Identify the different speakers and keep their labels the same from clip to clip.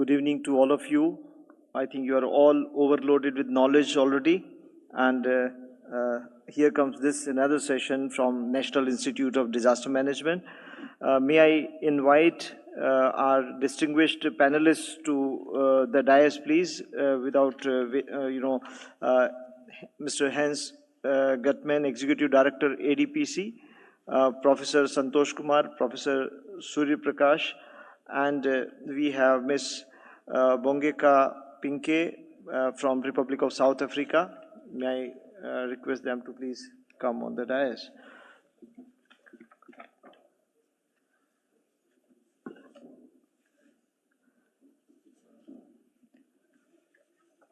Speaker 1: Good evening to all of you. I think you are all overloaded with knowledge already. And here comes this another session from National Institute of Disaster Management. May I invite our distinguished panelists to the dais, please, Mr. Hans Gutman, Executive Director, ADPC, Professor Santosh Kumar, Professor Surya Prakash, and we have Ms. Bongeka Pinke from Republic of South Africa. May I request them to please come on the dais.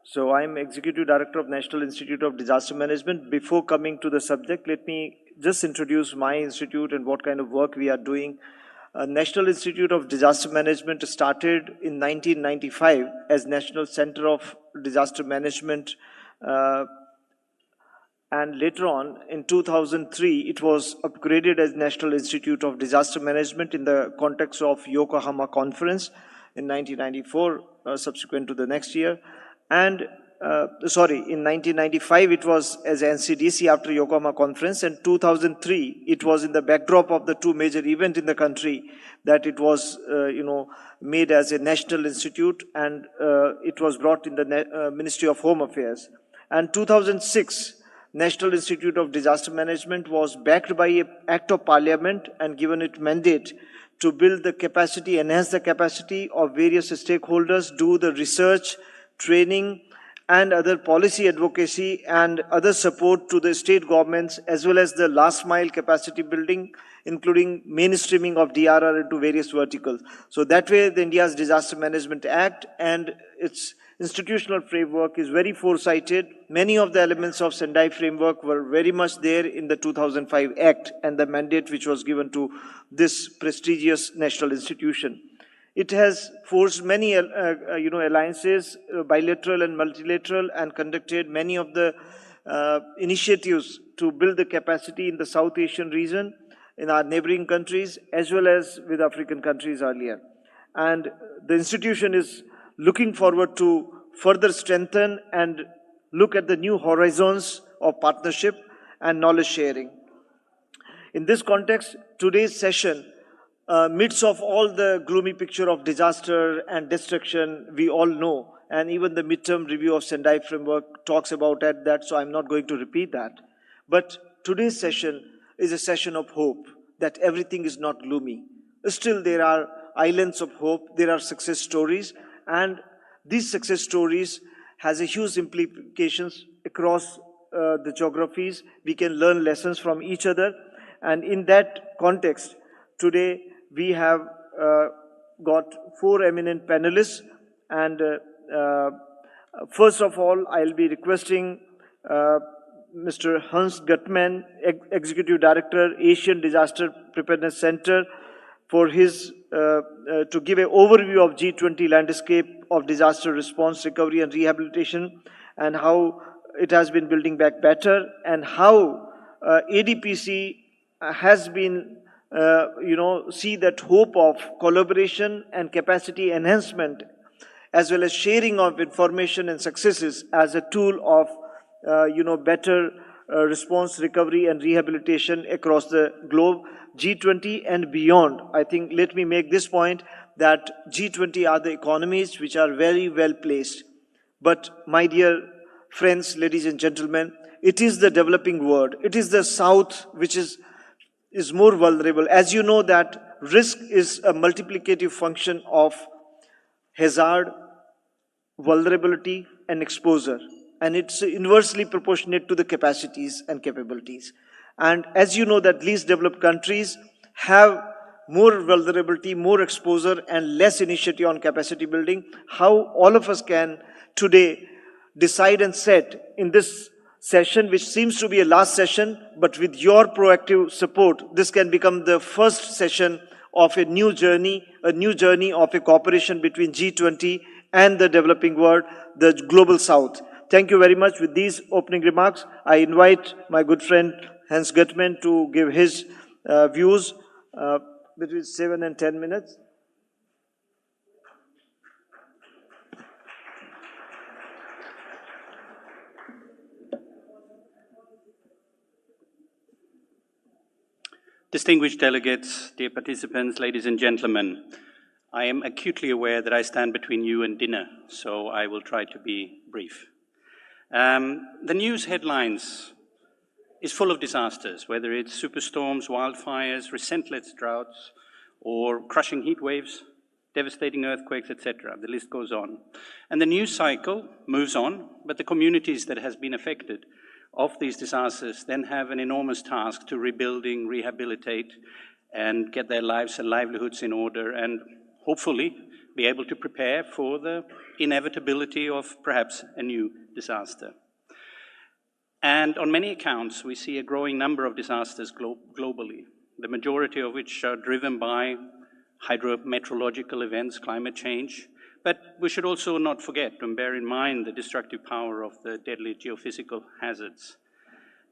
Speaker 1: So I'm Executive Director of National Institute of Disaster Management. Before coming to the subject, let me just introduce my institute and what kind of work we are doing. National Institute of Disaster Management started in 1995 as National Center of Disaster Management, and later on in 2003 it was upgraded as National Institute of Disaster Management in the context of Yokohama Conference in 1994, subsequent to the next year. And in 1995 it was as NCDC after Yokohama Conference, and 2003 it was in the backdrop of the two major events in the country that it was made as a national institute, and it was brought in the Ministry of Home Affairs. And 2006 National Institute of Disaster Management was backed by an Act of Parliament and given it mandate to build the capacity, enhance the capacity of various stakeholders, do the research, training, and other policy advocacy and other support to the state governments, as well as the last mile capacity building, including mainstreaming of DRR into various verticals. So that way the India's Disaster Management Act and its institutional framework is very foresighted. Many of the elements of Sendai framework were very much there in the 2005 Act and the mandate which was given to this prestigious national institution. It has forged many alliances, bilateral and multilateral, and conducted many of the initiatives to build the capacity in the South Asian region, in our neighboring countries, as well as with African countries earlier. And the institution is looking forward to further strengthen and look at the new horizons of partnership and knowledge sharing. In this context, today's session, midst of all the gloomy picture of disaster and destruction we all know, and even the midterm review of Sendai framework talks about that, so I'm not going to repeat that. But today's session is a session of hope, that everything is not gloomy. Still there are islands of hope, there are success stories, and these success stories has a huge implications across the geographies. We can learn lessons from each other, and in that context, today we have got four eminent panelists, and first of all, I'll be requesting Mr. Hans Gutman, Executive Director, Asian Disaster Preparedness Center, for his to give an overview of G20 landscape of disaster response, recovery, and rehabilitation, and how it has been building back better, and how ADPC has been see that hope of collaboration and capacity enhancement, as well as sharing of information and successes as a tool of better response, recovery, and rehabilitation across the globe, G20 and beyond. I think, let me make this point, that G20 are the economies which are very well placed. But my dear friends, ladies and gentlemen, it is the developing world, it is the South which is more vulnerable. As you know that risk is a multiplicative function of hazard, vulnerability, and exposure. And it's inversely proportionate to the capacities and capabilities. And as you know that least developed countries have more vulnerability, more exposure, and less initiative on capacity building. How all of us can today decide and set in this session, which seems to be a last session, but with your proactive support, this can become the first session of a new journey of a cooperation between G20 and the developing world, the global South. Thank you very much. With these opening remarks, I invite my good friend Hans Gutman to give his views between 7 and 10 minutes.
Speaker 2: Distinguished delegates, dear participants, ladies and gentlemen, I am acutely aware that I stand between you and dinner, so I will try to be brief. The news headlines is full of disasters, whether it's superstorms, wildfires, relentless droughts, or crushing heat waves, devastating earthquakes, etc. The list goes on. And the news cycle moves on, but the communities that has been affected of these disasters then have an enormous task to rebuilding, rehabilitate, and get their lives and livelihoods in order, and hopefully be able to prepare for the inevitability of perhaps a new disaster. And on many accounts, we see a growing number of disasters globally, the majority of which are driven by hydrometeorological events, climate change. But we should also not forget and bear in mind the destructive power of the deadly geophysical hazards.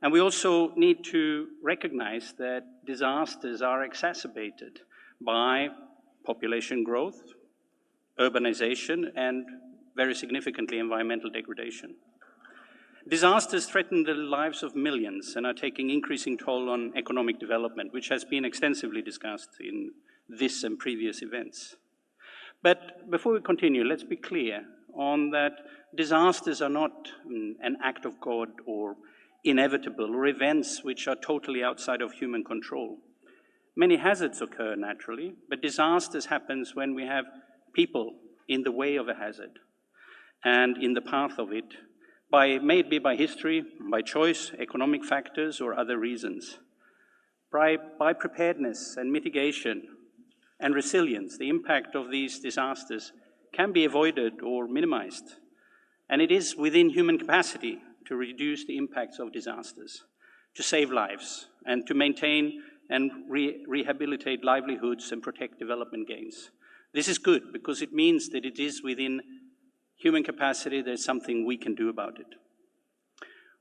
Speaker 2: And we also need to recognize that disasters are exacerbated by population growth, urbanization, and very significantly environmental degradation. Disasters threaten the lives of millions and are taking increasing toll on economic development, which has been extensively discussed in this and previous events. But before we continue, let's be clear on that disasters are not an act of God or inevitable or events which are totally outside of human control. Many hazards occur naturally, but disasters happens when we have people in the way of a hazard and in the path of it, maybe by history, by choice, economic factors, or other reasons. By preparedness and mitigation and resilience, the impact of these disasters can be avoided or minimized. And it is within human capacity to reduce the impacts of disasters, to save lives, and to maintain and rehabilitate livelihoods and protect development gains. This is good because it means that it is within human capacity, there's something we can do about it.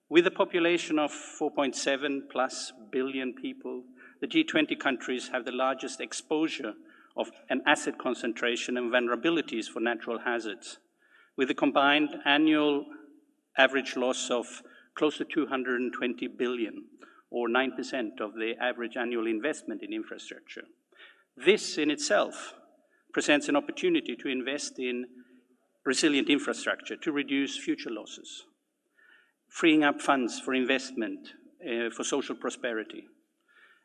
Speaker 2: With a population of 4.7 plus billion people, the G20 countries have the largest exposure of an asset concentration and vulnerabilities for natural hazards, with a combined annual average loss of close to 220 billion, or 9% of the average annual investment in infrastructure. This in itself presents an opportunity to invest in resilient infrastructure to reduce future losses, freeing up funds for investment for social prosperity.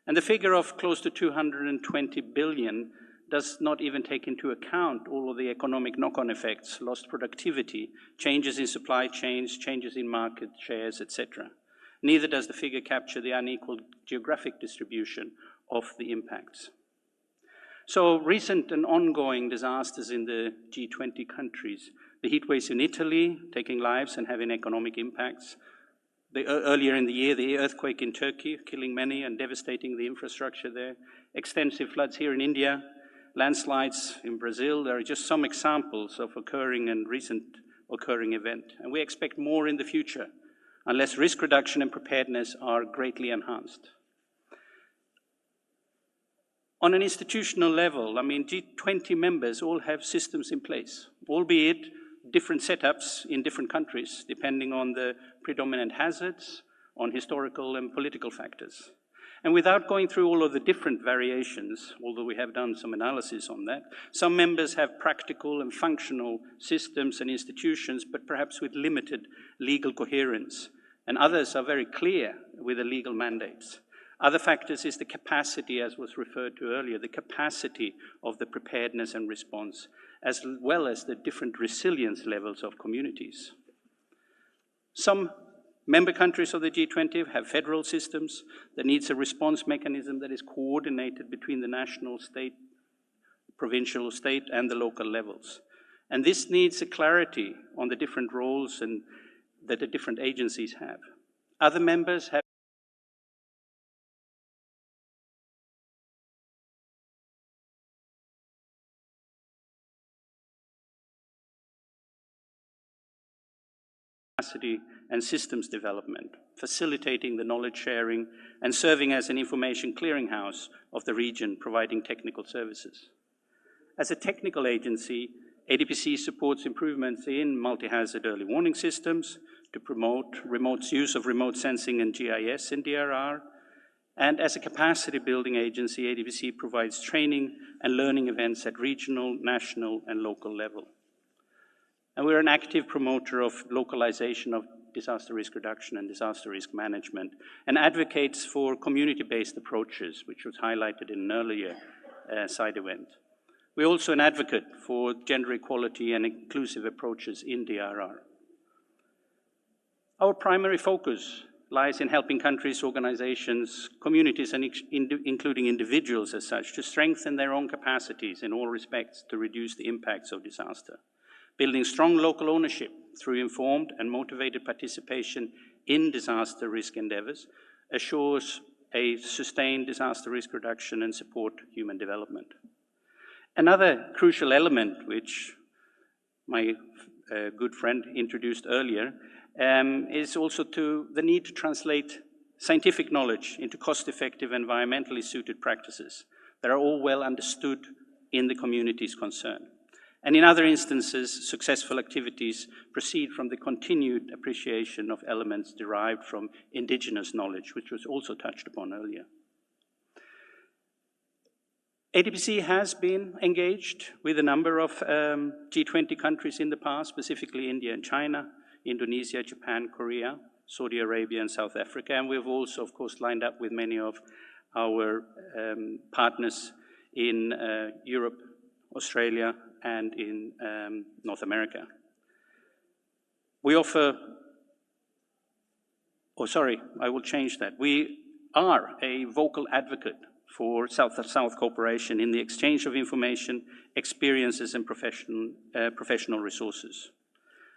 Speaker 2: And the figure of close to 220 billion does not even take into account all of the economic knock-on effects, lost productivity, changes in supply chains, changes in market shares, etc. Neither does the figure capture the unequal geographic distribution of the impacts. So recent and ongoing disasters in the G20 countries, the heat waves in Italy, taking lives and having economic impacts. Earlier in the year, the earthquake in Turkey, killing many and devastating the infrastructure there. Extensive floods here in India, landslides in Brazil. There are just some examples of occurring and recent occurring event. And we expect more in the future, unless risk reduction and preparedness are greatly enhanced. On an institutional level, G20 members all have systems in place, albeit different setups in different countries, depending on the predominant hazards, on historical and political factors. And without going through all of the different variations, although we have done some analysis on that, some members have practical and functional systems and institutions, but perhaps with limited legal coherence. And others are very clear with the legal mandates. Other factors is the capacity, as was referred to earlier, the capacity of the preparedness and response, as well as the different resilience levels of communities. Some member countries of the G20 have federal systems that needs a response mechanism that is coordinated between the national, state, provincial, state, and the local levels. And this needs a clarity on the different roles and that the different agencies have. Other members have capacity and systems development, facilitating the knowledge sharing and serving as an information clearinghouse of the region, providing technical services. As a technical agency, ADPC supports improvements in multi-hazard early warning systems to promote use of remote sensing and GIS in DRR, And as a capacity building agency, ADPC provides training and learning events at regional, national, and local level. And we're an active promoter of localization of disaster risk reduction and disaster risk management, and advocates for community-based approaches, which was highlighted in an earlier side event. We're also an advocate for gender equality and inclusive approaches in DRR. Our primary focus lies in helping countries, organizations, communities, and including individuals as such, to strengthen their own capacities in all respects to reduce the impacts of disaster. Building strong local ownership through informed and motivated participation in disaster risk endeavors assures a sustained disaster risk reduction and support human development. Another crucial element, which my good friend introduced earlier, is also the need to translate scientific knowledge into cost-effective, environmentally suited practices that are all well understood in the communities concerned. And in other instances, successful activities proceed from the continued appreciation of elements derived from indigenous knowledge, which was also touched upon earlier. ADPC has been engaged with a number of G20 countries in the past, specifically India and China, Indonesia, Japan, Korea, Saudi Arabia, and South Africa. And we've also, of course, lined up with many of our partners in Europe, Australia, and in North America. We offer, I will change that. We are a vocal advocate for South-to-South cooperation in the exchange of information, experiences, and professional resources.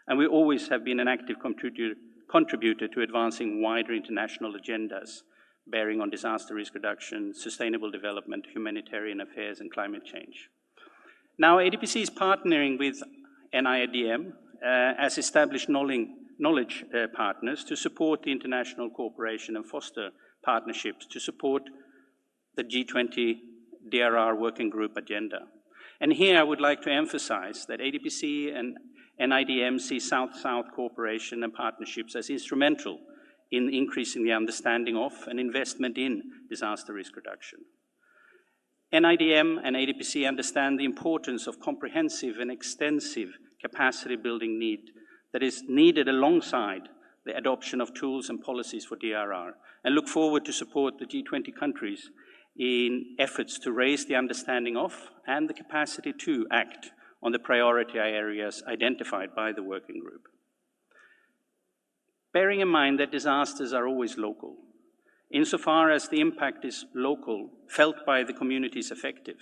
Speaker 2: And we always have been an active contributor to advancing wider international agendas bearing on disaster risk reduction, sustainable development, humanitarian affairs, and climate change. Now, ADPC is partnering with NIDM as established knowledge partners to support the international cooperation and foster partnerships to support the G20 DRR Working Group agenda. And here I would like to emphasize that ADPC and NIDM see South-South cooperation and partnerships as instrumental in increasing the understanding of and investment in disaster risk reduction. NIDM and ADPC understand the importance of comprehensive and extensive capacity building need that is needed alongside the adoption of tools and policies for DRR, and look forward to support the G20 countries in efforts to raise the understanding of and the capacity to act on the priority areas identified by the working group. Bearing in mind that disasters are always local, insofar as the impact is local, felt by the communities affected.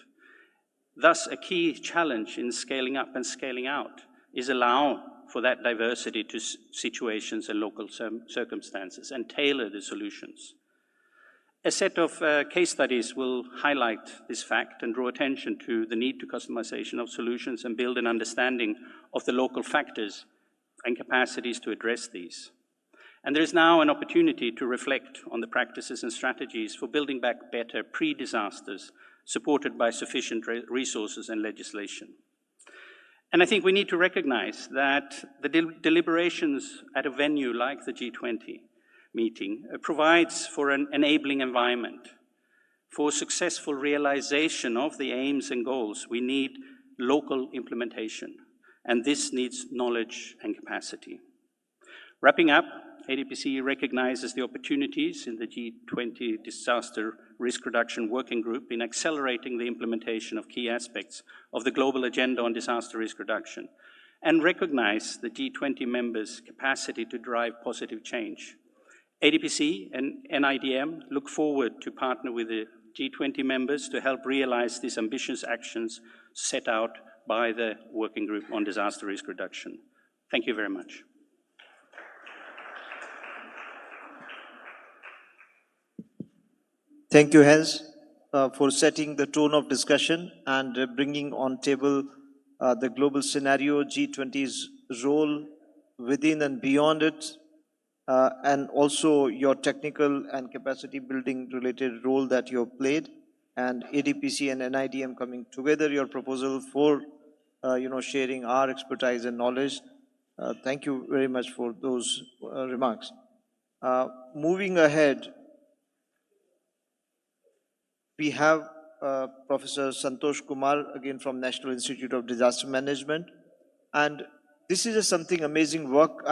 Speaker 2: Thus, a key challenge in scaling up and scaling out is allow for that diversity to situations and local circumstances and tailor the solutions. A set of case studies will highlight this fact and draw attention to the need to customization of solutions and build an understanding of the local factors and capacities to address these. And there is now an opportunity to reflect on the practices and strategies for building back better pre-disasters, supported by sufficient resources and legislation. And I think we need to recognize that the deliberations at a venue like the G20 meeting provides for an enabling environment. For successful realization of the aims and goals, we need local implementation, and this needs knowledge and capacity. Wrapping up, ADPC recognizes the opportunities in the G20 Disaster Risk Reduction Working Group in accelerating the implementation of key aspects of the global agenda on disaster risk reduction, and recognize the G20 members' capacity to drive positive change. ADPC and NIDM look forward to partner with the G20 members to help realize these ambitious actions set out by the Working Group on Disaster Risk Reduction. Thank you very much.
Speaker 1: Thank you, Hans, for setting the tone of discussion and bringing on table the global scenario, G20's role within and beyond it, and also your technical and capacity building related role that you have played, and ADPC and NIDM coming together, your proposal for sharing our expertise and knowledge. Thank you very much for those remarks. Moving ahead, we have Professor Santosh Kumar, again from National Institute of Disaster Management. And this is something amazing work.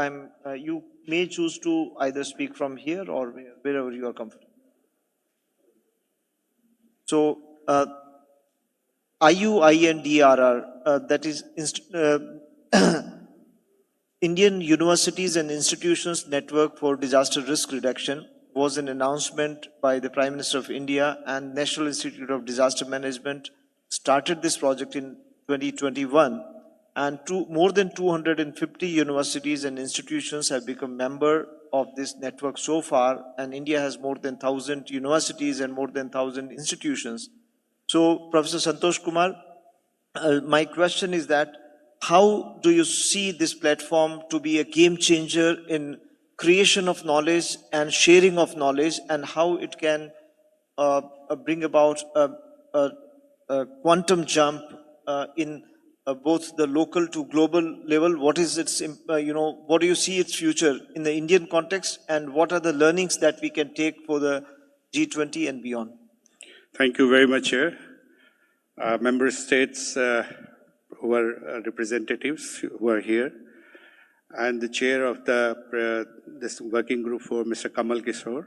Speaker 1: You may choose to either speak from here or wherever you are comfortable. So, IUI and DRR, that is Indian Universities and Institutions Network for Disaster Risk Reduction, was an announcement by the Prime Minister of India, and National Institute of Disaster Management started this project in 2021, and more than 250 universities and institutions have become member of this network so far, and India has more than 1,000 universities and more than 1,000 institutions. So, Professor Santosh Kumar, my question is that how do you see this platform to be a game changer in creation of knowledge and sharing of knowledge, and how it can bring about a quantum jump in both the local to global level? What is its, what do you see its future in the Indian context, and what are the learnings that we can take for the G20 and beyond?
Speaker 3: Thank you very much, Chair. Member states who are representatives who are here, and the chair of this working group for Mr. Kamal Kishore,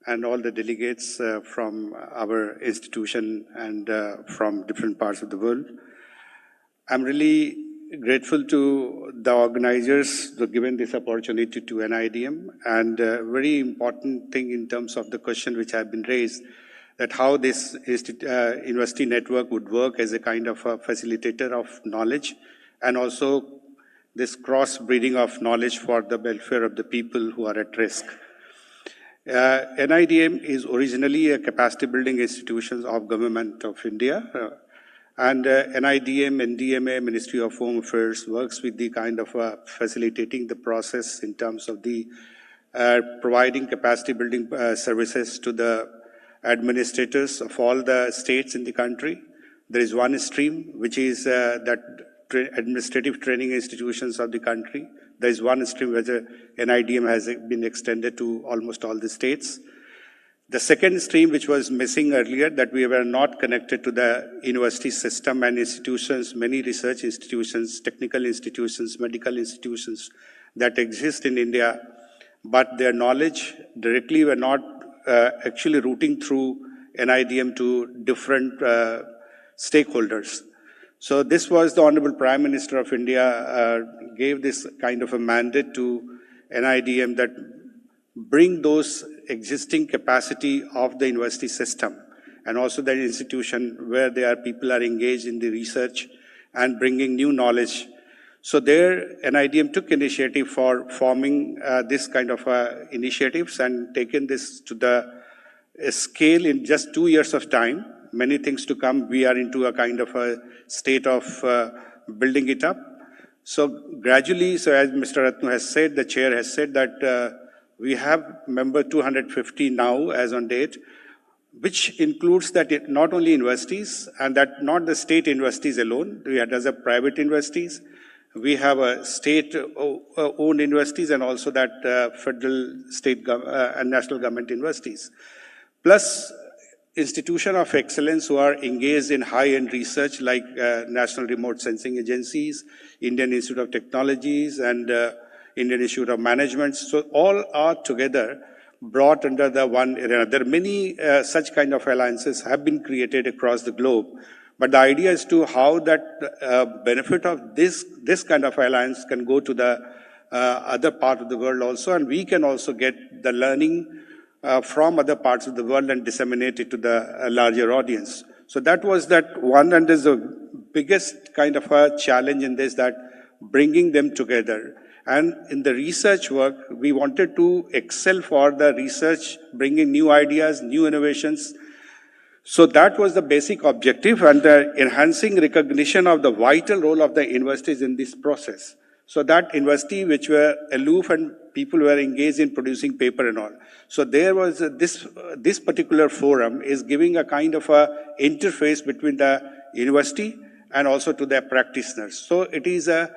Speaker 3: and all the delegates from our institution and from different parts of the world. I'm really grateful to the organizers for giving this opportunity to NIDM, and a very important thing in terms of the question which have been raised, that how this university network would work as a kind of a facilitator of knowledge, and also this cross-breeding of knowledge for the welfare of the people who are at risk. NIDM is originally a capacity building institution of Government of India, and NIDM, NDMA, Ministry of Home Affairs works with the kind of facilitating the process in terms of the providing capacity building services to the administrators of all the states in the country. There is one stream which is that administrative training institutions of the country. There is one stream where the NIDM has been extended to almost all the states. The second stream, which was missing earlier, that we were not connected to the university system and institutions, many research institutions, technical institutions, medical institutions that exist in India, but their knowledge directly were not actually routing through NIDM to different stakeholders. So this was the Honorable Prime Minister of India gave this kind of a mandate to NIDM, that bring those existing capacity of the university system and also the institution where people are engaged in the research and bringing new knowledge. So there, NIDM took initiative for forming this kind of initiatives and taken this to the scale in just 2 years of time. Many things to come. We are into a kind of a state of building it up. So gradually, so as Mr. Ratnu has said, the chair has said that we have member 250 now as on date, which includes that not only universities, and that not the state universities alone. We have other private universities. We have a state-owned universities, and also that federal, state, and national government universities. Plus, institutions of excellence who are engaged in high-end research, like National Remote Sensing Agencies, Indian Institute of Technologies, and Indian Institute of Management. So all are together brought under the one arena. There are many such kind of alliances have been created across the globe. But the idea is to how that benefit of this kind of alliance can go to the other part of the world also, and we can also get the learning from other parts of the world and disseminate it to the larger audience. So that was that one, and there's the biggest kind of a challenge in this, that bringing them together. And in the research work, we wanted to excel for the research, bringing new ideas, new innovations. So that was the basic objective, and the enhancing recognition of the vital role of the universities in this process. So that university which were aloof and people were engaged in producing paper and all. So there was this particular forum is giving a kind of a interface between the university and also to their practitioners. So it is a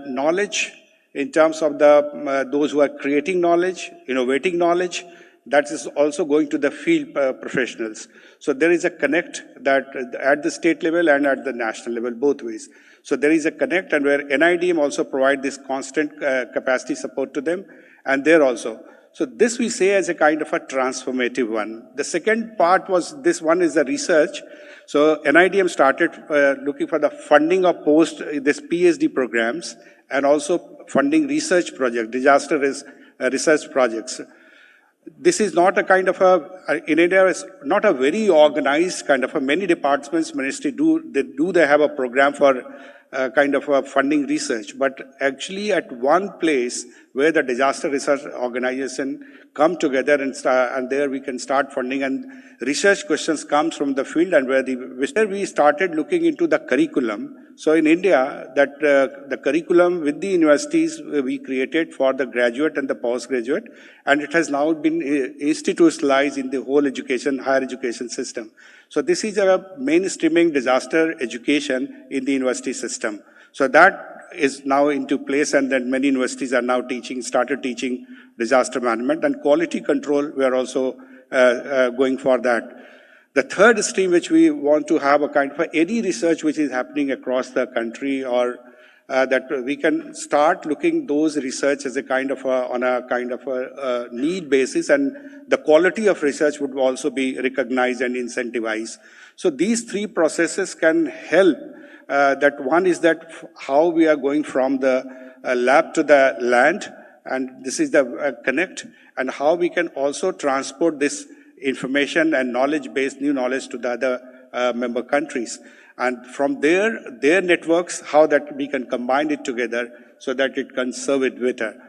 Speaker 3: knowledge in terms of those who are creating knowledge, innovating knowledge, that is also going to the field professionals. So there is a connect that at the state level and at the national level, both ways. So there is a connect, and where NIDM also provide this constant capacity support to them, and there also. So this we say as a kind of a transformative one. The second part was, this one is the research. So NIDM started looking for the funding of this PhD programs, and also funding research projects, disaster research projects. This is not a kind of in India, it's not a very organized kind of many departments, ministry they have a program for kind of funding research, but actually at one place where the disaster research organization come together and there we can start funding, and research questions comes from the field, and where we started looking into the curriculum. So in India, that the curriculum with the universities we created for the graduate and the postgraduate, and it has now been institutionalized in the whole higher education system. So this is a mainstreaming disaster education in the university system. So that is now into place, and then many universities are now started teaching disaster management and quality control. We are also going for that. The third stream which we want to have a kind of any research which is happening across the country, or that we can start looking those research as a kind of on a kind of a need basis, and the quality of research would also be recognized and incentivized. So these three processes can help. That one is that how we are going from the lab to the land, and this is the connect, and how we can also transport this information and knowledge-based new knowledge to the other member countries. And from their networks, how that we can combine it together so that it can serve it better.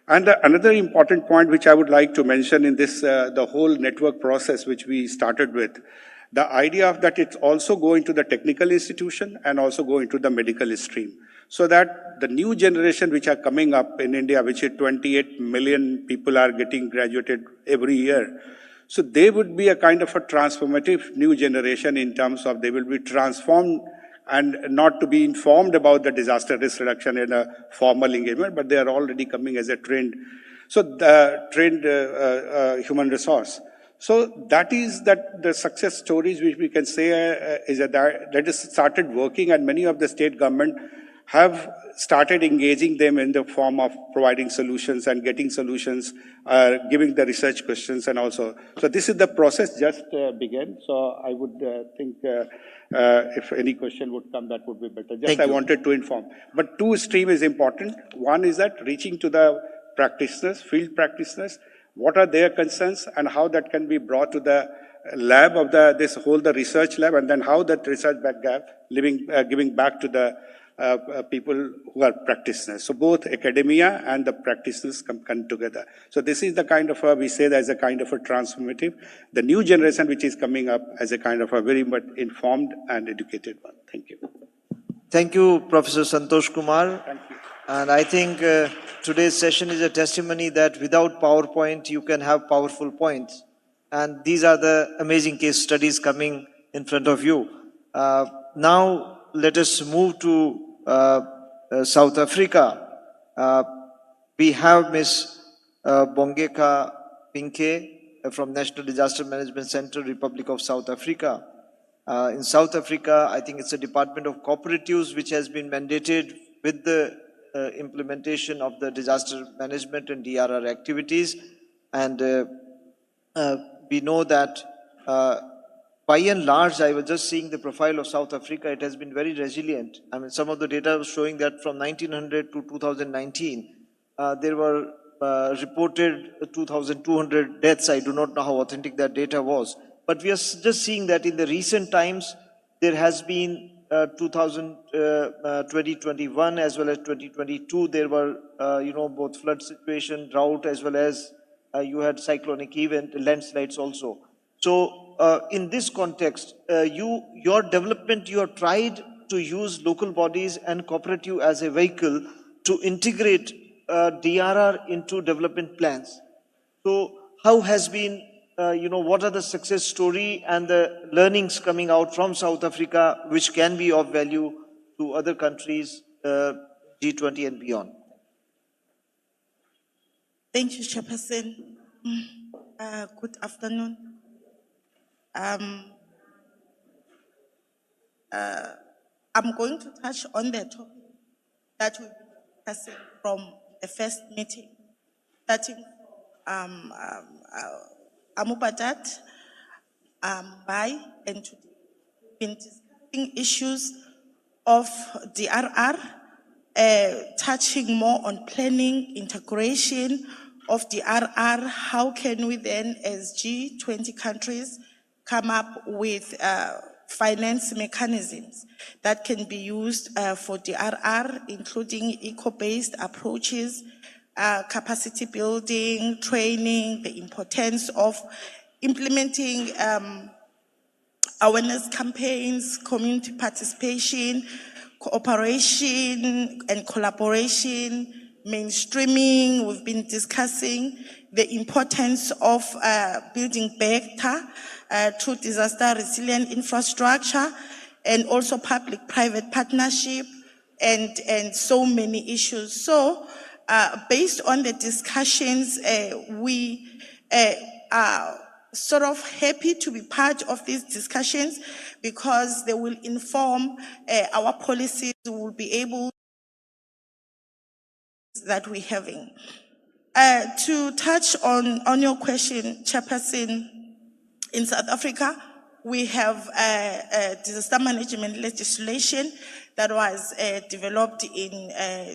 Speaker 3: And another important point which I would like to mention in this, the whole network process which we started with, the idea of that it's also going to the technical institution and also going to the medical stream. So that the new generation which are coming up in India, which is 28 million people are getting graduated every year. So they would be a kind of a transformative new generation in terms of they will be transformed and not to be informed about the disaster risk reduction in a formal engagement, but they are already coming as a trained human resource. So that is the success stories which we can say is that is started working, and many of the state government have started engaging them in the form of providing solutions and getting solutions, giving the research questions, and also. So this is the process just began. So I would think if any question would come, that would be better. Just I wanted to inform. But two stream is important. One is that reaching to the practitioners, field practitioners, what are their concerns and how that can be brought to the lab of the research lab, and then how that research giving back to the people who are practitioners. So both academia and the practitioners come together. So this is the kind of we say that as a kind of a transformative, the new generation which is coming up as a kind of a very much informed and educated one. Thank you.
Speaker 1: Thank you, Professor Santosh Kumar.
Speaker 3: Thank you.
Speaker 1: And I think today's session is a testimony that without PowerPoint, you can have powerful points. And these are the amazing case studies coming in front of you. Now, let us move to South Africa. We have Ms. Bongeka Pinke from National Disaster Management Center, Republic of South Africa. In South Africa, I think it's a Department of Cooperatives which has been mandated with the implementation of the disaster management and DRR activities. And we know that by and large, I was just seeing the profile of South Africa, it has been very resilient. I mean, some of the data was showing that from 1900 to 2019, there were reported 2,200 deaths. I do not know how authentic that data was. But we are just seeing that in the recent times, there has been 2021 as well as 2022, there were, both flood situation, drought, as well as you had cyclonic event, landslides also. So in this context, your development, you have tried to use local bodies and cooperative as a vehicle to integrate DRR into development plans. So how has been, what are the success story and the learnings coming out from South Africa, which can be of value to other countries, G20 and beyond?
Speaker 4: Thank you, Chairperson. Good afternoon. I'm going to touch on the topic that we've been discussing from the first meeting, starting from Amubadat, Bai, and today. We've been discussing issues of DRR, touching more on planning, integration of DRR. How can we then, as G20 countries, come up with finance mechanisms that can be used for DRR, including eco-based approaches, capacity building, training, the importance of implementing awareness campaigns, community participation, cooperation and collaboration, mainstreaming. We've been discussing the importance of building better through disaster resilient infrastructure and also public-private partnership and so many issues. So based on the discussions, we are sort of happy to be part of these discussions because they will inform our policies. We will be able that we're having. To touch on your question, Chairperson, in South Africa, we have disaster management legislation that was developed in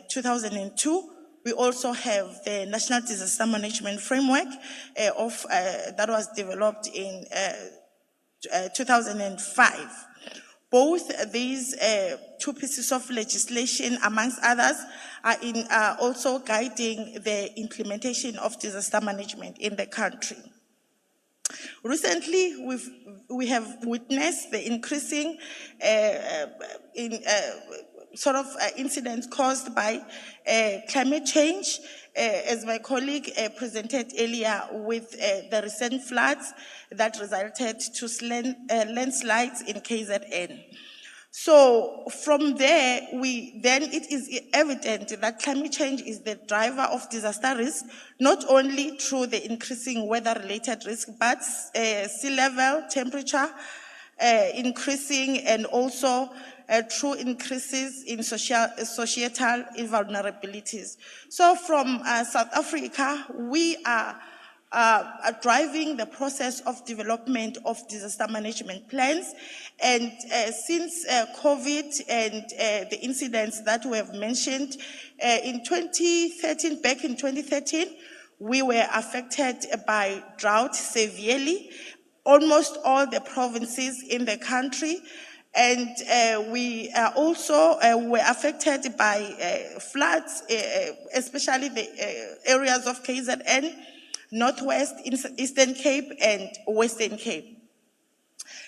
Speaker 4: 2002. We also have the National Disaster Management Framework that was developed in 2005. Both these two pieces of legislation, amongst others, are also guiding the implementation of disaster management in the country. Recently, we have witnessed the increasing incidents caused by climate change, as my colleague presented earlier with the recent floods that resulted to landslides in KZN. So from there, it is evident that climate change is the driver of disaster risk, not only through the increasing weather-related risk, but sea level, temperature increasing, and also through increases in societal vulnerabilities. So from South Africa, we are driving the process of development of disaster management plans. And since COVID and the incidents that we have mentioned, back in 2013, we were affected by drought severely, almost all the provinces in the country. And we also were affected by floods, especially the areas of KZN, Northwest, Eastern Cape, and Western Cape.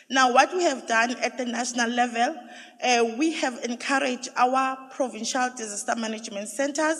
Speaker 4: Now, what we have done at the national level, we have encouraged our provincial disaster management centers,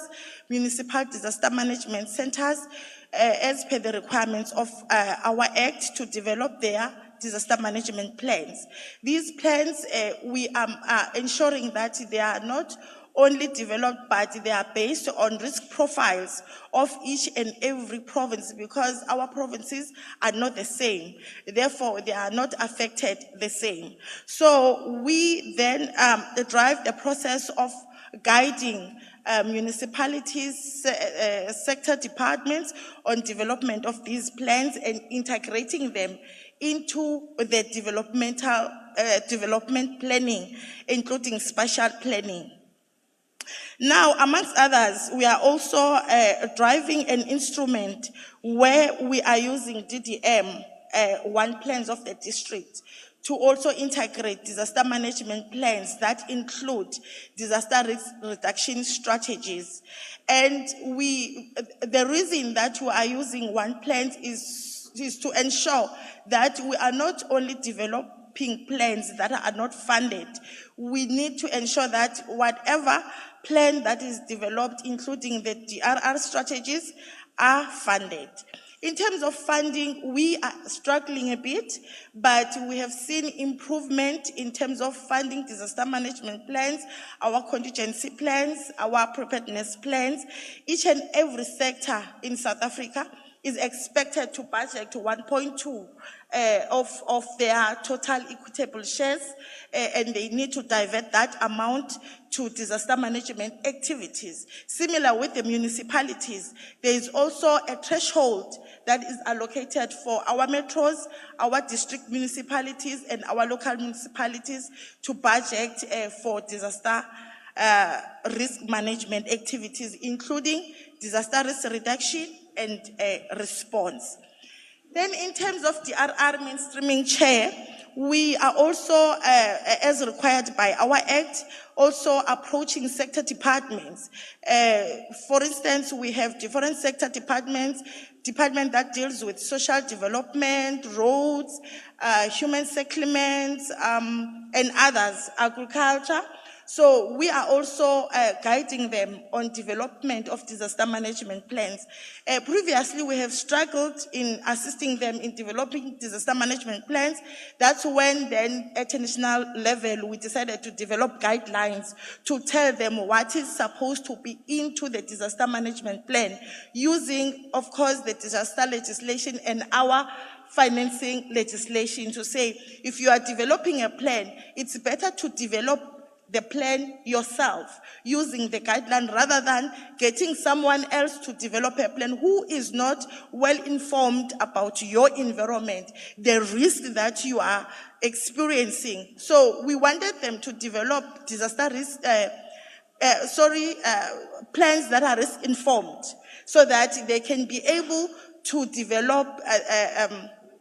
Speaker 4: municipal disaster management centers, as per the requirements of our Act, to develop their disaster management plans. These plans, we are ensuring that they are not only developed, but they are based on risk profiles of each and every province, because our provinces are not the same. Therefore, they are not affected the same. So we then drive the process of guiding municipalities, sector departments on development of these plans and integrating them into the development planning, including spatial planning. Now, amongst others, we are also driving an instrument where we are using DDM, one plans of the district, to also integrate disaster management plans that include disaster risk reduction strategies. And the reason that we are using one plan is to ensure that we are not only developing plans that are not funded. We need to ensure that whatever plan that is developed, including the DRR strategies, are funded. In terms of funding, we are struggling a bit, but we have seen improvement in terms of funding disaster management plans, our contingency plans, our preparedness plans. Each and every sector in South Africa is expected to budget 1.2 of their total equitable shares, and they need to divert that amount to disaster management activities. Similar with the municipalities, there is also a threshold that is allocated for our metros, our district municipalities, and our local municipalities to budget for disaster risk management activities, including disaster risk reduction and response. Then in terms of DRR mainstreaming, Chair, we are also, as required by our Act, also approaching sector departments. For instance, we have different sector department that deals with social development, roads, human settlements, and others, agriculture. So we are also guiding them on development of disaster management plans. Previously, we have struggled in assisting them in developing disaster management plans. That's when then at a national level, we decided to develop guidelines to tell them what is supposed to be into the disaster management plan, using, of course, the disaster legislation and our financing legislation to say, if you are developing a plan, it's better to develop the plan yourself using the guideline rather than getting someone else to develop a plan who is not well informed about your environment, the risk that you are experiencing. So we wanted them to develop disaster risk, plans that are risk informed so that they can be able to develop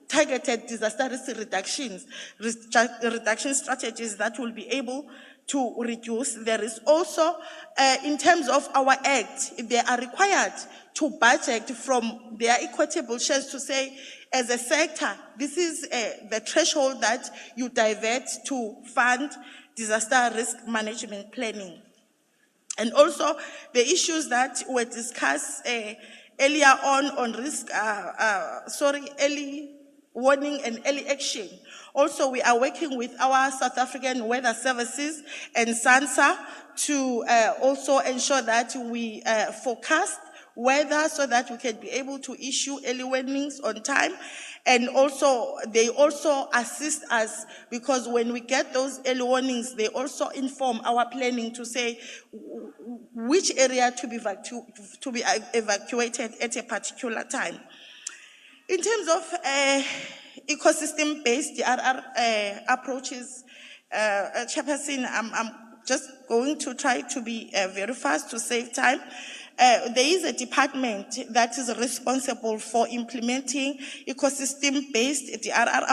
Speaker 4: targeted disaster risk reduction strategies that will be able to reduce the risk. Also, in terms of our Act, they are required to budget from their equitable shares to say, as a sector, this is the threshold that you divert to fund disaster risk management planning. And also, the issues that were discussed earlier on risk, early warning and early action. Also, we are working with our South African Weather Services and SANSA to also ensure that we forecast weather so that we can be able to issue early warnings on time. And also, they also assist us because when we get those early warnings, they also inform our planning to say which area to be evacuated at a particular time. In terms of ecosystem-based DRR approaches, Chairperson, I'm just going to try to be very fast to save time. There is a department that is responsible for implementing ecosystem-based DRR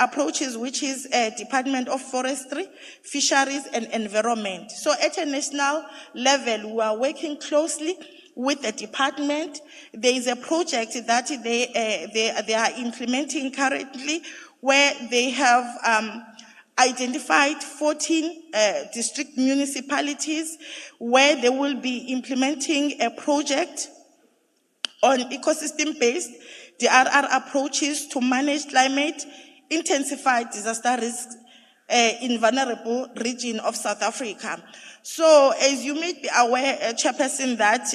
Speaker 4: approaches, which is a Department of Forestry, Fisheries and Environment. So at a national level, we are working closely with the department. There is a project that they are implementing currently where they have identified 14 district municipalities where they will be implementing a project on ecosystem-based DRR approaches to manage climate intensified disaster risks in vulnerable region of South Africa. So as you may be aware, Chairperson, that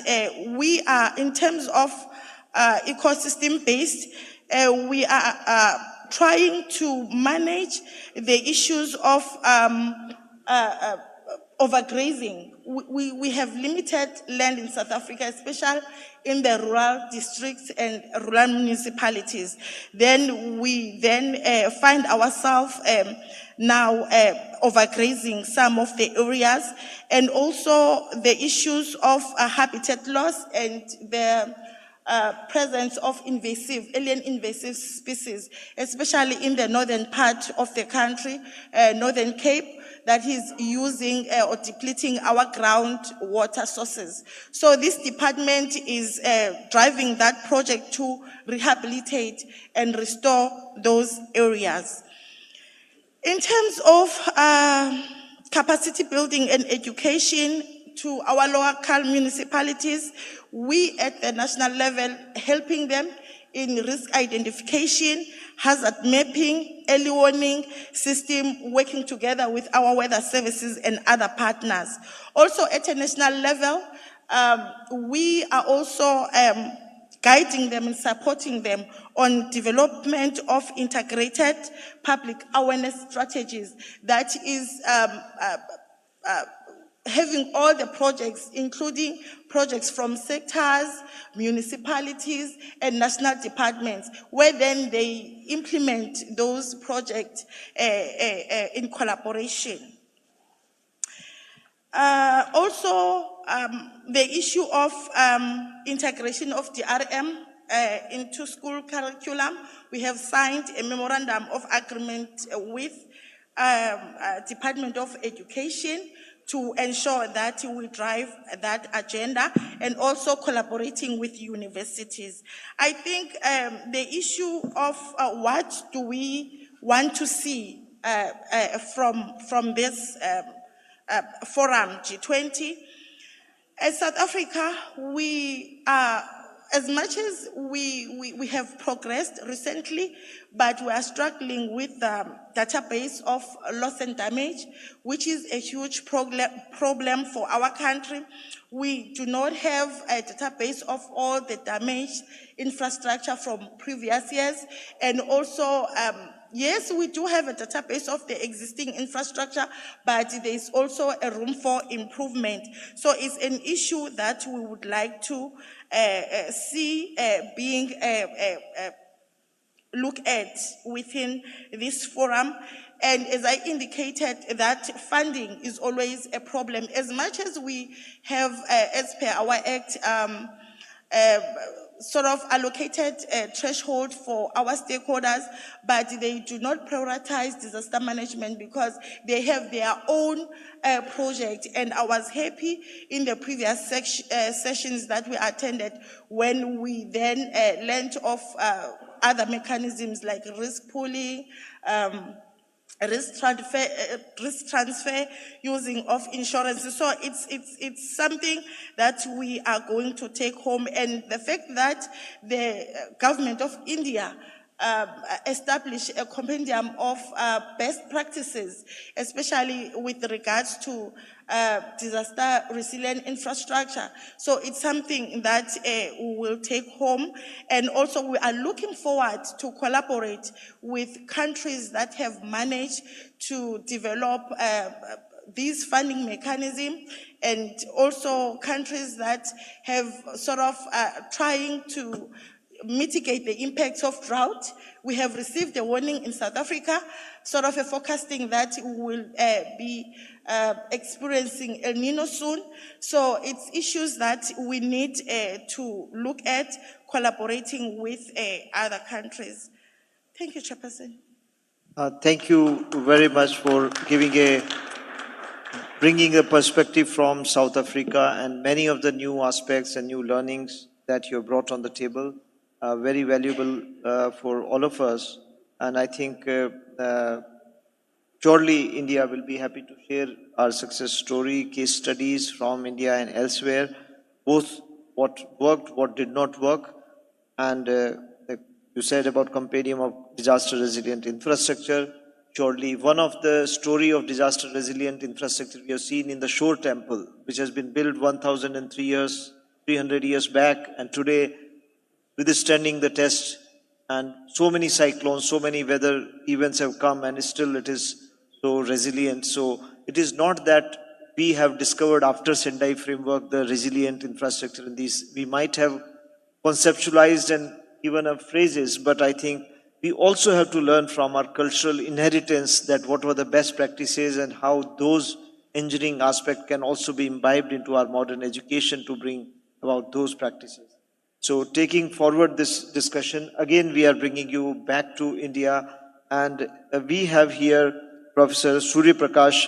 Speaker 4: we are, in terms of ecosystem-based, we are trying to manage the issues of overgrazing. We have limited land in South Africa, especially in the rural districts and rural municipalities. Then we find ourselves now overgrazing some of the areas, and also the issues of habitat loss and the presence of alien invasive species, especially in the northern part of the country, Northern Cape, that is using or depleting our groundwater sources. So this department is driving that project to rehabilitate and restore those areas. In terms of capacity building and education to our local municipalities, we at the national level helping them in risk identification, hazard mapping, early warning system, working together with our weather services and other partners. Also at a national level, we are also guiding them and supporting them on development of integrated public awareness strategies that is having all the projects, including projects from sectors, municipalities, and national departments, where then they implement those projects in collaboration. The issue of integration of DRM into school curriculum, we have signed a memorandum of agreement with Department of Education to ensure that we drive that agenda, and also collaborating with universities. I think the issue of what do we want to see from this forum, G20. As South Africa, we are, as much as we have progressed recently, but we are struggling with the database of loss and damage, which is a huge problem for our country. We do not have a database of all the damaged infrastructure from previous years, and also yes, we do have a database of the existing infrastructure, but there is also a room for improvement. So it's an issue that we would like to see being looked at within this forum. And as I indicated, that funding is always a problem. As much as we have, as per our act, sort of allocated a threshold for our stakeholders, but they do not prioritize disaster management because they have their own project. And I was happy in the previous sessions that we attended when we then learned of other mechanisms like risk pooling, risk transfer using of insurance. So it's something that we are going to take home. And the fact that the government of India establish a compendium of best practices, especially with regards to disaster resilient infrastructure. So it's something that we will take home. And also we are looking forward to collaborate with countries that have managed to develop these funding mechanisms, and also countries that have sort of trying to mitigate the impacts of drought. We have received a warning in South Africa, sort of a forecasting that we will be experiencing El Nino soon. So it's issues that we need to look at, collaborating with other countries. Thank you, Chairperson.
Speaker 1: Thank you very much for bringing a perspective from South Africa and many of the new aspects and new learnings that you have brought on the table. Very valuable for all of us. And I think surely India will be happy to share our success story, case studies from India and elsewhere, both what worked, what did not work. And you said about compendium of disaster resilient infrastructure. Surely one of the story of disaster resilient infrastructure we have seen in the Shore Temple, which has been built 300 years back, and today withstanding the test, and so many cyclones, so many weather events have come, and still it is so resilient. So it is not that we have discovered after Sendai framework the resilient infrastructure in these. We might have conceptualized and given up phrases, but I think we also have to learn from our cultural inheritance that what were the best practices and how those engineering aspect can also be imbibed into our modern education to bring about those practices. So taking forward this discussion, again, we are bringing you back to India, and we have here Professor Surya Prakash.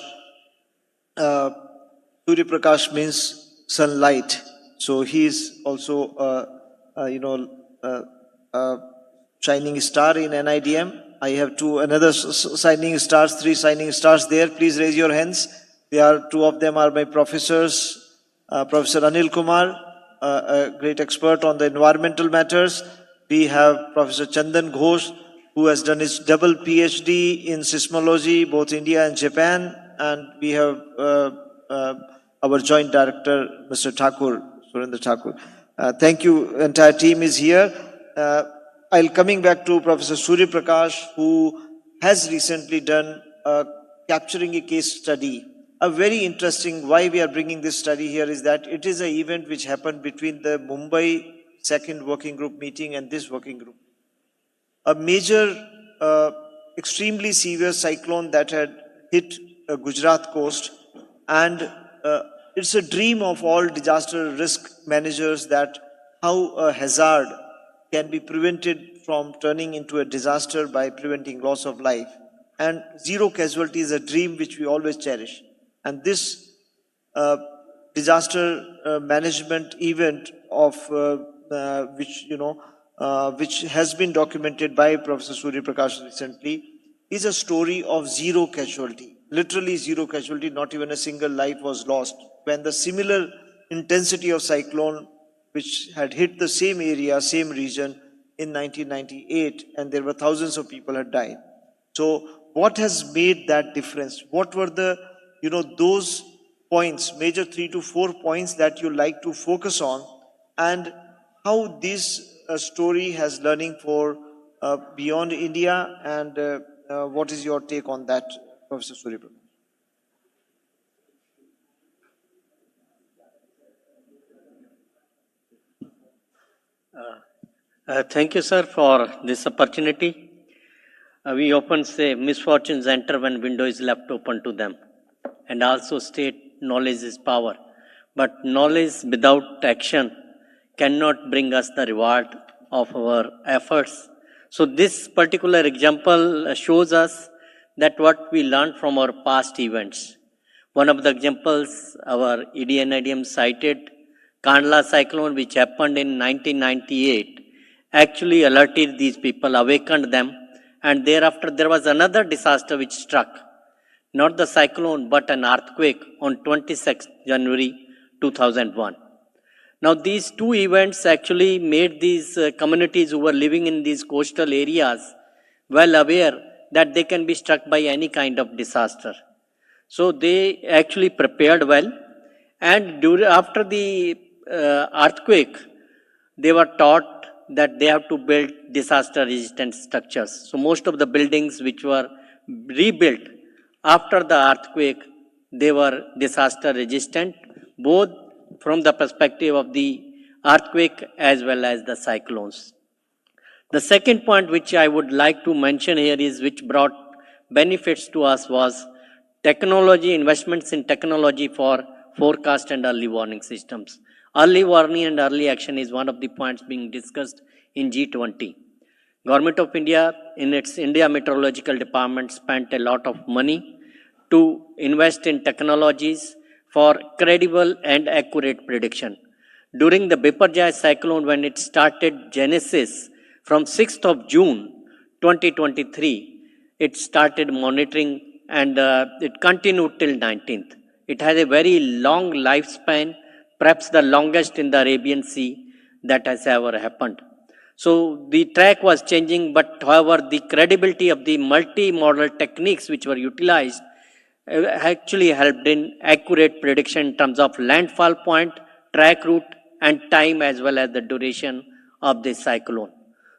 Speaker 1: Surya Prakash means sunlight. So he is also, shining star in NIDM. I have another shining stars, 3 shining stars there. Please raise your hands. 2 of them are my professors. Professor Anil Kumar, a great expert on the environmental matters. We have Professor Chandan Ghosh, who has done his double PhD in seismology, both India and Japan. And we have our joint director, Mr. Thakur, Surendra Thakur. Thank you. Entire team is here. I'll coming back to Professor Surya Prakash, who has recently done capturing a case study. A very interesting, why we are bringing this study here is that it is an event which happened between the Mumbai second working group meeting and this working group. A major, extremely severe cyclone that had hit Gujarat coast, and it's a dream of all disaster risk managers that how a hazard can be prevented from turning into a disaster by preventing loss of life. And zero casualty is a dream which we always cherish. And this disaster management event of which has been documented by Professor Surya Prakash recently, is a story of zero casualty. Literally zero casualty, not even a single life was lost. When the similar intensity of cyclone, which had hit the same area, same region in 1998, and there were thousands of people had died. So what has made that difference? What were the, those points, major 3 to 4 points that you like to focus on, and how this story has learning for beyond India, and what is your take on that, Professor Surya Prakash?
Speaker 5: Thank you, sir, for this opportunity. We often say misfortunes enter when window is left open to them, and also state knowledge is power. But knowledge without action cannot bring us the reward of our efforts. So this particular example shows us that what we learned from our past events. One of the examples our EDNIDM cited, Kandla cyclone, which happened in 1998, actually alerted these people, awakened them, and thereafter there was another disaster which struck. Not the cyclone, but an earthquake on 26th January 2001. Now these two events actually made these communities who were living in these coastal areas well aware that they can be struck by any kind of disaster. So they actually prepared well, and after the earthquake, they were taught that they have to build disaster resistant structures. So most of the buildings which were rebuilt after the earthquake, they were disaster resistant, both from the perspective of the earthquake as well as the cyclones. The second point which I would like to mention here is which brought benefits to us was technology, investments in technology for forecast and early warning systems. Early warning and early action is one of the points being discussed in G20. Government of India in its India Meteorological Department spent a lot of money to invest in technologies for credible and accurate prediction. During the Biparjoy cyclone, when it started genesis from 6th of June 2023, it started monitoring and it continued till 19th. It has a very long lifespan, perhaps the longest in the Arabian Sea that has ever happened. So the track was changing, but however, the credibility of the multi-model techniques which were utilized actually helped in accurate prediction in terms of landfall point, track route, and time as well as the duration of the cyclone.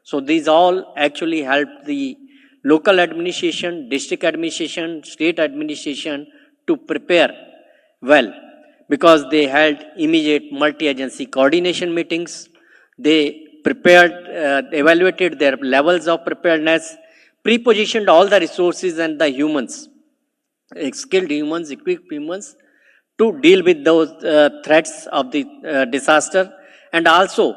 Speaker 5: So these all actually helped the local administration, district administration, state administration to prepare well, because they held immediate multi-agency coordination meetings. They prepared, evaluated their levels of preparedness, pre-positioned all the resources and the humans, skilled humans, equipped humans, to deal with those threats of the disaster, and also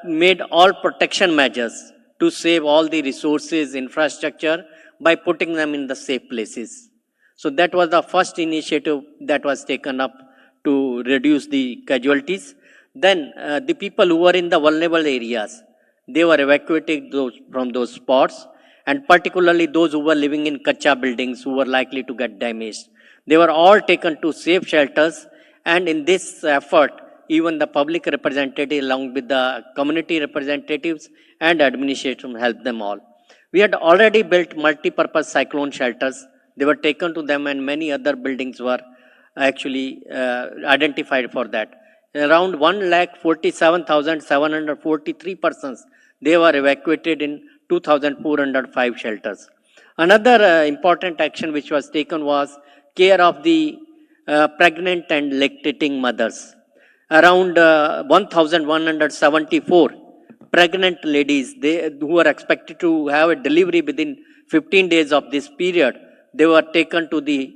Speaker 5: made all protection measures to save all the resources, infrastructure, by putting them in the safe places. So that was the first initiative that was taken up to reduce the casualties. Then the people who were in the vulnerable areas, they were evacuated from those spots, and particularly those who were living in kacha buildings who were likely to get damaged. They were all taken to safe shelters, and in this effort, even the public representative along with the community representatives and administration helped them all. We had already built multi-purpose cyclone shelters. They were taken to them, and many other buildings were actually identified for that. Around 1,47,743 persons, they were evacuated in 2,405 shelters. Another important action which was taken was care of the pregnant and lactating mothers. Around 1,174 pregnant ladies who were expected to have a delivery within 15 days of this period, they were taken to the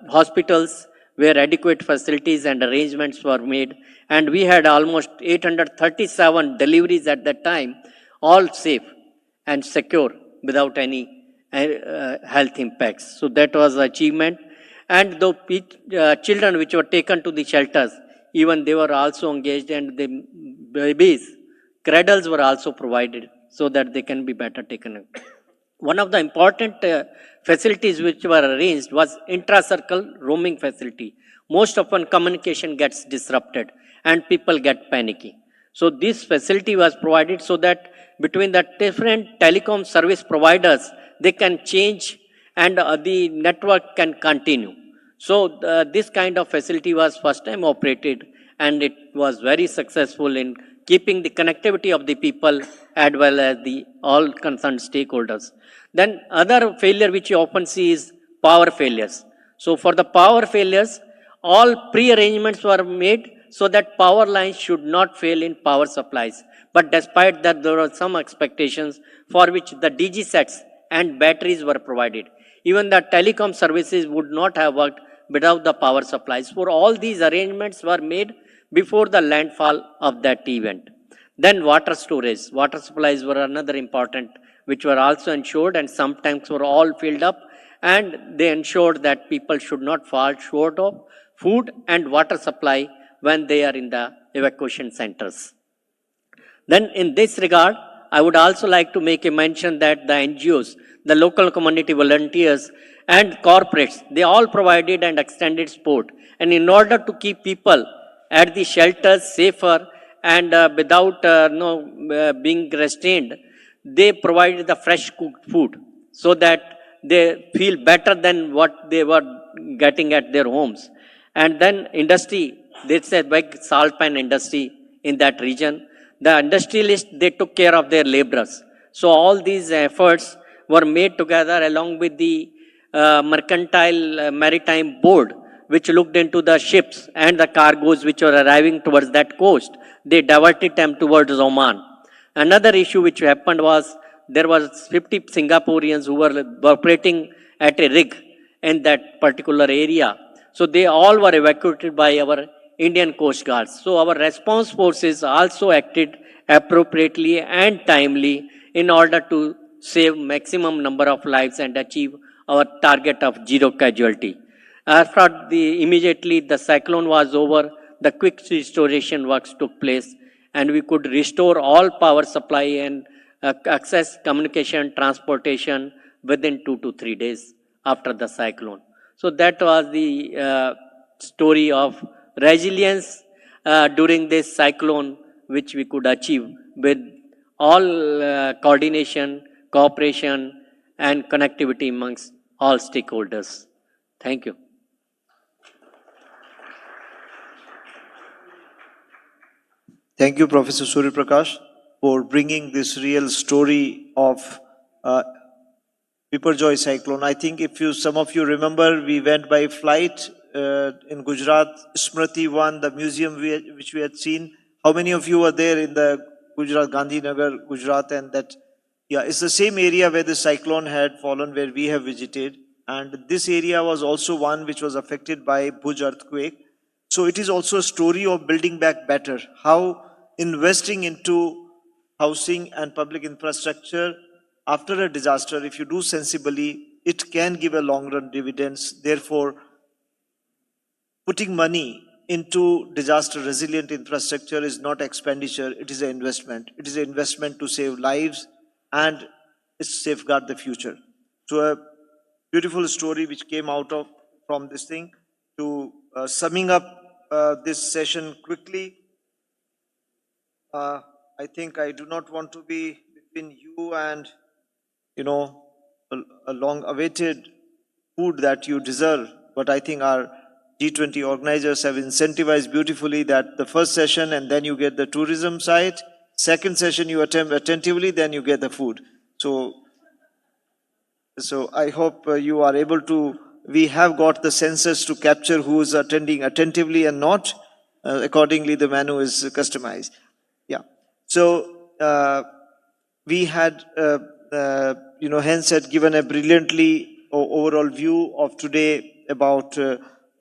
Speaker 5: hospitals where adequate facilities and arrangements were made. And we had almost 837 deliveries at that time, all safe and secure without any health impacts. So that was an achievement. And the children which were taken to the shelters, even they were also engaged, and the babies, cradles were also provided so that they can be better taken. One of the important facilities which were arranged was intra-circle roaming facility. Most often communication gets disrupted and people get panicky. So this facility was provided so that between the different telecom service providers, they can change and the network can continue. So this kind of facility was first time operated, and it was very successful in keeping the connectivity of the people as well as the all concerned stakeholders. Then other failure which you often see is power failures. So for the power failures, all pre-arrangements were made so that power lines should not fail in power supplies. But despite that, there were some expectations for which the DG sets and batteries were provided. Even the telecom services would not have worked without the power supplies. For all these arrangements were made before the landfall of that event. Then water storage, water supplies were another important, which were also ensured, and some tanks were all filled up, and they ensured that people should not fall short of food and water supply when they are in the evacuation centers. Then in this regard, I would also like to make a mention that the NGOs, the local community volunteers and corporates, they all provided and extended support. And in order to keep people at the shelters safer and without being restrained, they provided the fresh cooked food so that they feel better than what they were getting at their homes. And then industry, there's a big salt pan industry in that region. The industrialists, they took care of their laborers. So all these efforts were made together along with the mercantile maritime board, which looked into the ships and the cargoes which were arriving towards that coast. They diverted them towards Oman. Another issue which happened was there was 50 Singaporeans who were operating at a rig in that particular area. So they all were evacuated by our Indian Coast Guards. So our response forces also acted appropriately and timely in order to save maximum number of lives and achieve our target of zero casualty. After immediately the cyclone was over, the quick restoration works took place, and we could restore all power supply and access communication, transportation within 2 to 3 days after the cyclone. So that was the story of resilience during this cyclone, which we could achieve with all coordination, cooperation, and connectivity amongst all stakeholders. Thank you.
Speaker 1: Thank you, Professor Surya Prakash, for bringing this real story of Biparjoy cyclone. I think if some of you remember, we went by flight in Gujarat, Smriti One, the museum which we had seen. How many of you were there in the Gujarat, Gandhinagar, Gujarat, and that? Yeah, it's the same area where the cyclone had fallen, where we have visited. And this area was also one which was affected by Bhuj earthquake. So it is also a story of building back better. How investing into housing and public infrastructure after a disaster, if you do sensibly, it can give a long-run dividends. Therefore, putting money into disaster-resilient infrastructure is not expenditure, it is an investment. It is an investment to save lives and safeguard the future. So a beautiful story which came out from this thing. To summing up this session quickly, I think I do not want to be between you and, a long-awaited food that you deserve, but I think our G20 organizers have incentivized beautifully that the first session and then you get the tourism side, second session you attend attentively, then you get the food. So I hope you are able to, we have got the census to capture who is attending attentively and not. Accordingly, the menu is customized. Yeah. So we had, hence had given a brilliantly overall view of today about,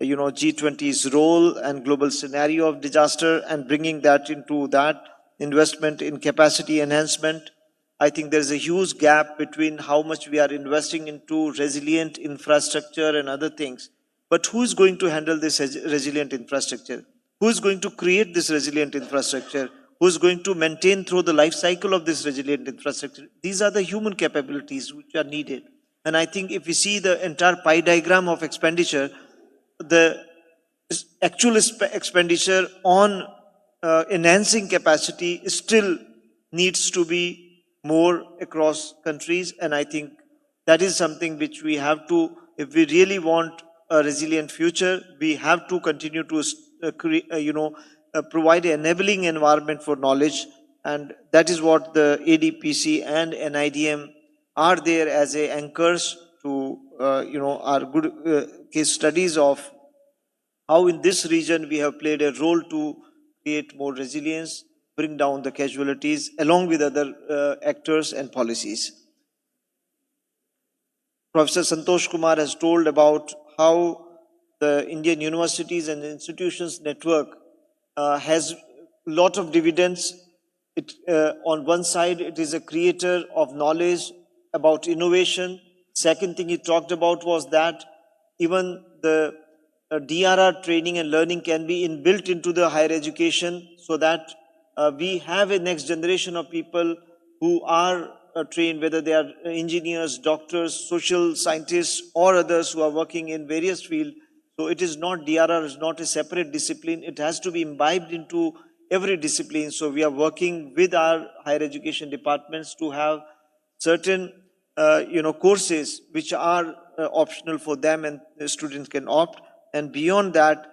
Speaker 1: G20's role and global scenario of disaster and bringing that into that investment in capacity enhancement. I think there's a huge gap between how much we are investing into resilient infrastructure and other things. But who is going to handle this resilient infrastructure? Who is going to create this resilient infrastructure? Who is going to maintain through the life cycle of this resilient infrastructure? These are the human capabilities which are needed. And I think if we see the entire pie diagram of expenditure, the actual expenditure on enhancing capacity still needs to be more across countries. And I think that is something which we have to, if we really want a resilient future, we have to continue to provide an enabling environment for knowledge. And that is what the ADPC and NIDM are there as a anchors to, our good case studies of how in this region we have played a role to create more resilience, bring down the casualties along with other actors and policies. Professor Santosh Kumar has told about how the Indian universities and institutions network has a lot of dividends. On one side, it is a creator of knowledge about innovation. Second thing he talked about was that even the DRR training and learning can be inbuilt into the higher education so that we have a next generation of people who are trained, whether they are engineers, doctors, social scientists, or others who are working in various fields. So it is not, DRR is not a separate discipline. It has to be imbibed into every discipline. So we are working with our higher education departments to have certain, courses which are optional for them and the students can opt. And beyond that,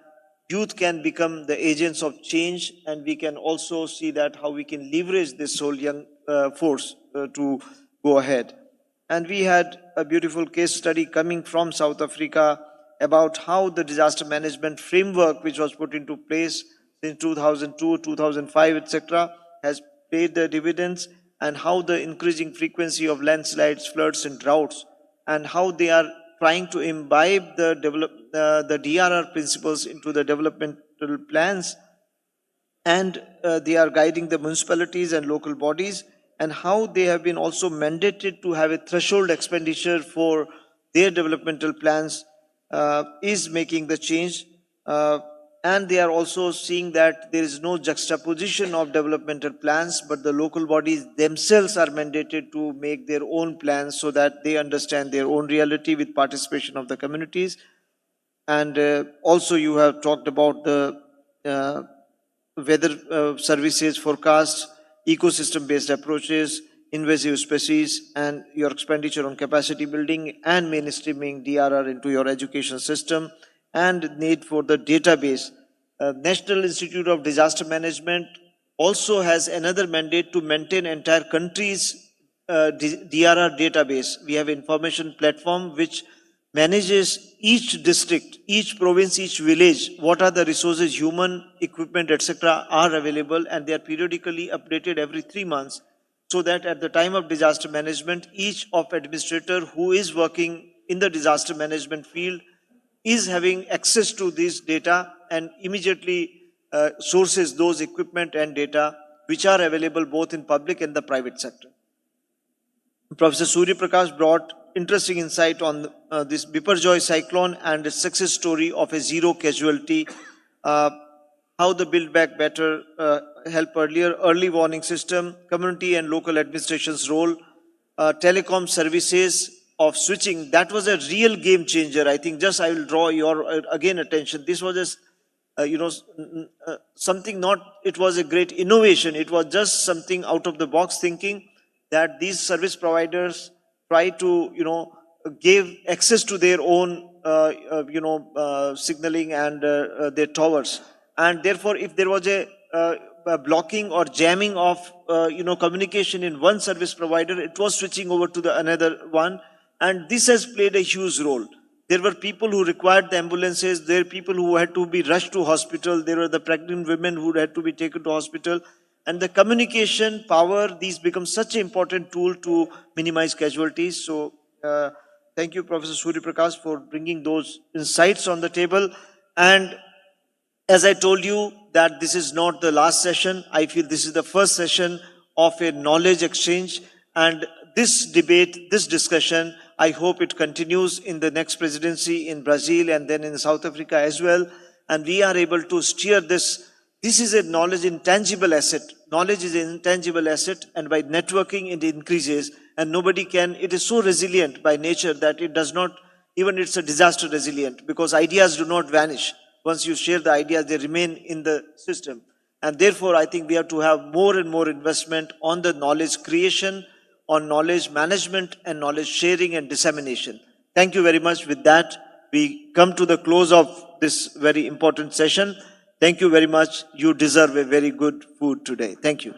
Speaker 1: youth can become the agents of change, and we can also see that how we can leverage this whole young force to go ahead. And we had a beautiful case study coming from South Africa about how the disaster management framework, which was put into place since 2002, 2005, etc., has paid the dividends, and how the increasing frequency of landslides, floods, and droughts, and how they are trying to imbibe the DRR principles into the developmental plans, and they are guiding the municipalities and local bodies, and how they have been also mandated to have a threshold expenditure for their developmental plans is making the change. And they are also seeing that there is no juxtaposition of developmental plans, but the local bodies themselves are mandated to make their own plans so that they understand their own reality with participation of the communities. And also you have talked about the weather services forecasts, ecosystem-based approaches, invasive species, and your expenditure on capacity building and mainstreaming DRR into your education system, and need for the database. National Institute of Disaster Management also has another mandate to maintain entire country's DRR database. We have information platform which manages each district, each province, each village, what are the resources, human, equipment, etc. are available, and they are periodically updated every 3 months, so that at the time of disaster management, each of administrator who is working in the disaster management field is having access to this data and immediately sources those equipment and data which are available both in public and the private sector. Professor Surya Prakash brought interesting insight on this Biparjoy cyclone and the success story of a zero casualty, how the Build Back Better help earlier, early warning system, community and local administration's role, telecom services of switching. That was a real game changer. I think just I will draw your again attention. This was just something not, it was a great innovation. It was just something out of the box thinking that these service providers try to, give access to their own signaling and their towers. And therefore, if there was a blocking or jamming of, communication in one service provider, it was switching over to the another one. And this has played a huge role. There were people who required the ambulances. There were people who had to be rushed to hospital. There were the pregnant women who had to be taken to hospital. And the communication power, these become such an important tool to minimize casualties. So thank you, Professor Surya Prakash, for bringing those insights on the table. And as I told you that this is not the last session, I feel this is the first session of a knowledge exchange. And this debate, this discussion, I hope it continues in the next presidency in Brazil and then in South Africa as well. And we are able to steer this. This is a knowledge intangible asset. Knowledge is an intangible asset, and by networking it increases. And nobody can, it is so resilient by nature that it does not, even it's a disaster resilient, because ideas do not vanish. Once you share the ideas, they remain in the system. And therefore, I think we have to have more and more investment on the knowledge creation, on knowledge management, and knowledge sharing and dissemination. Thank you very much. With that, we come to the close of this very important session. Thank you very much. You deserve a very good food today. Thank you.